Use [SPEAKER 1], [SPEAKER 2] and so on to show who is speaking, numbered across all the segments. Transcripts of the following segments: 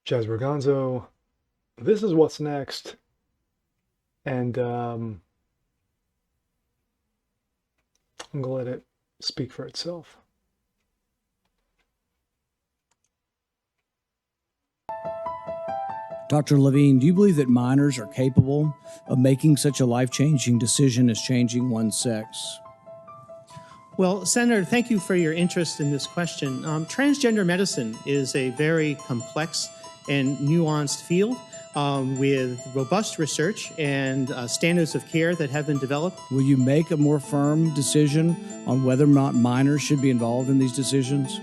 [SPEAKER 1] Jazz Berganzo, this is what's next, and I'm gonna let it speak for itself.
[SPEAKER 2] Dr. Levine, do you believe that minors are capable of making such a life-changing decision as changing one's sex?
[SPEAKER 3] Well, Senator, thank you for your interest in this question. Transgender medicine is a very complex and nuanced field with robust research and standards of care that have been developed.
[SPEAKER 2] Will you make a more firm decision on whether or not minors should be involved in these decisions?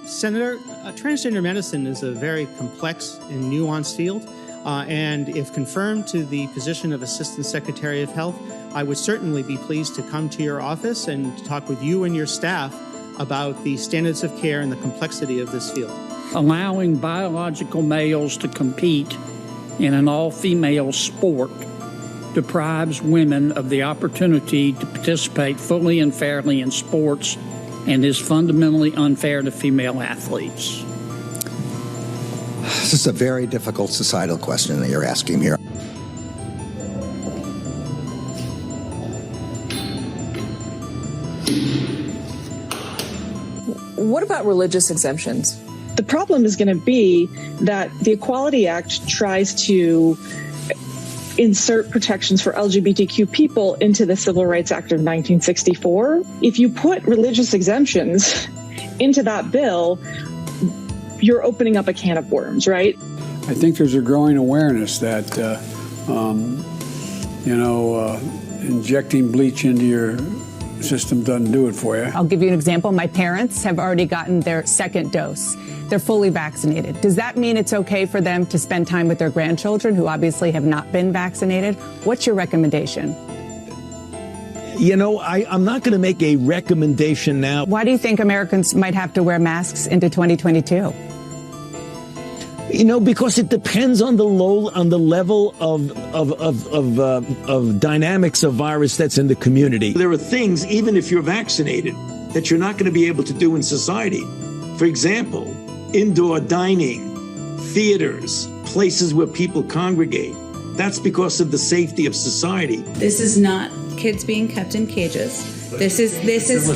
[SPEAKER 3] Senator, transgender medicine is a very complex and nuanced field, and if confirmed to the position of Assistant Secretary of Health, I would certainly be pleased to come to your office and talk with you and your staff about the standards of care and the complexity of this field.
[SPEAKER 4] Allowing biological males to compete in an all-female sport deprives women of the opportunity to participate fully and fairly in sports and is fundamentally unfair to female athletes.
[SPEAKER 5] This is a very difficult societal question that you're asking here.
[SPEAKER 6] What about religious exemptions?
[SPEAKER 7] The problem is going to be that the Equality Act tries to insert protections for LGBTQ people into the Civil Rights Act of 1964. If you put religious exemptions into that bill, you're opening up a can of worms, right?
[SPEAKER 8] I think there's a growing awareness that, injecting bleach into your system doesn't do it for you.
[SPEAKER 9] I'll give you an example. My parents have already gotten their second dose. They're fully vaccinated. Does that mean it's okay for them to spend time with their grandchildren who obviously have not been vaccinated? What's your recommendation?
[SPEAKER 10] I'm not going to make a recommendation now.
[SPEAKER 9] Why do you think Americans might have to wear masks into 2022?
[SPEAKER 10] Because it depends on the level of dynamics of virus that's in the community.
[SPEAKER 11] There are things, even if you're vaccinated, that you're not going to be able to do in society. For example, indoor dining, theaters, places where people congregate. That's because of the safety of society.
[SPEAKER 12] This is not kids being kept in cages. This is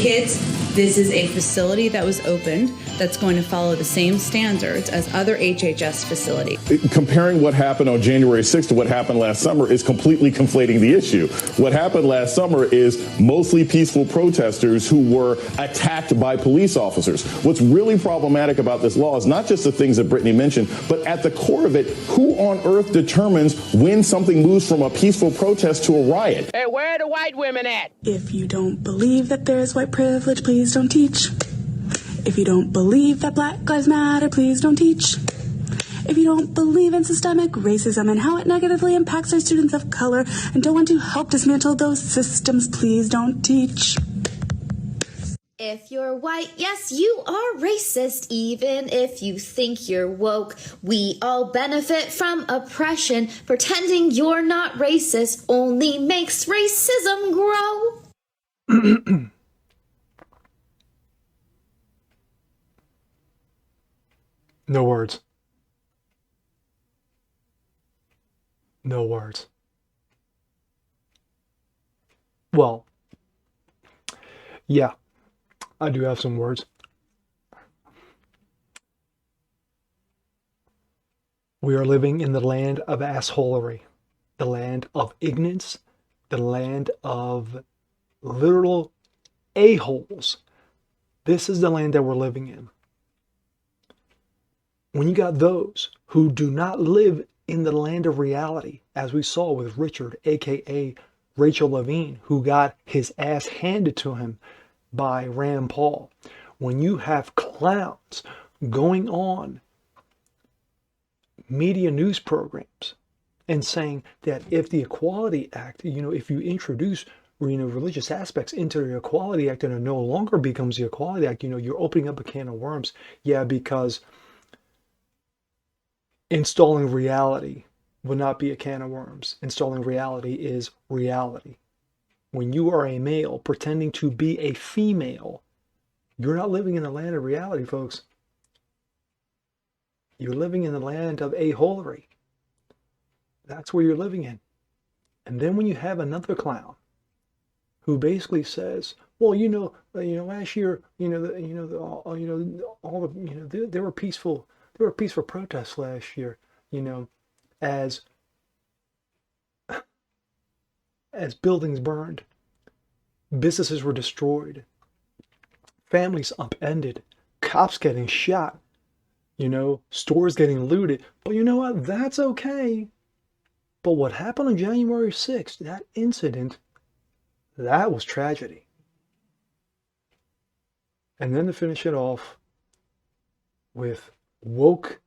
[SPEAKER 12] kids. This is a facility that was opened that's going to follow the same standards as other HHS facilities.
[SPEAKER 13] Comparing what happened on January 6th to what happened last summer is completely conflating the issue. What happened last summer is mostly peaceful protesters who were attacked by police officers. What's really problematic about this law is not just the things that Brittany mentioned, but at the core of it, who on earth determines when something moves from a peaceful protest to a riot?
[SPEAKER 14] Hey, where are the white women at?
[SPEAKER 15] If you don't believe that there's white privilege, please don't teach. If you don't believe that Black Lives Matter, please don't teach. If you don't believe in systemic racism and how it negatively impacts our students of color and don't want to help dismantle those systems, please don't teach.
[SPEAKER 16] If you're white, yes, you are racist. Even if you think you're woke, we all benefit from oppression. Pretending you're not racist only makes racism grow.
[SPEAKER 1] No words. No words. Well, yeah, I do have some words. We are living in the land of assholery, the land of ignorance, the land of literal a-holes. This is the land that we're living in. When you got those who do not live in the land of reality, as we saw with Richard, aka Rachel Levine, who got his ass handed to him by Rand Paul. When you have clowns going on media news programs and saying that if the Equality Act, if you introduce religious aspects into the Equality Act and it no longer becomes the Equality Act, you're opening up a can of worms. Yeah, because installing reality would not be a can of worms. Installing reality is reality. When you are a male pretending to be a female, you're not living in the land of reality, folks. You're living in the land of a-holery. That's where you're living in. And then when you have another clown who basically says, "Well, last year, there were peaceful protests last year, as buildings burned, businesses were destroyed, families upended, cops getting shot, stores getting looted. But you know what? That's okay. But what happened on January 6th, that incident, that was tragedy." And then to finish it off with woke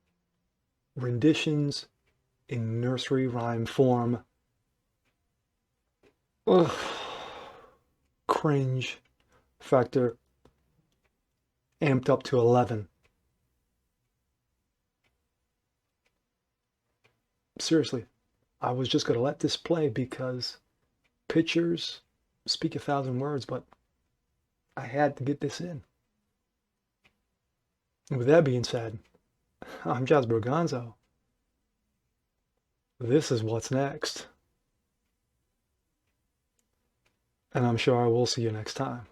[SPEAKER 1] renditions in nursery rhyme form. Ugh. Cringe factor amped up to 11. Seriously, I was just going to let this play because pictures speak 1,000 words, but I had to get this in. And with that being said, I'm Jasper Gonzo. This is what's next. And I'm sure I will see you next time.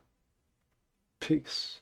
[SPEAKER 1] Peace.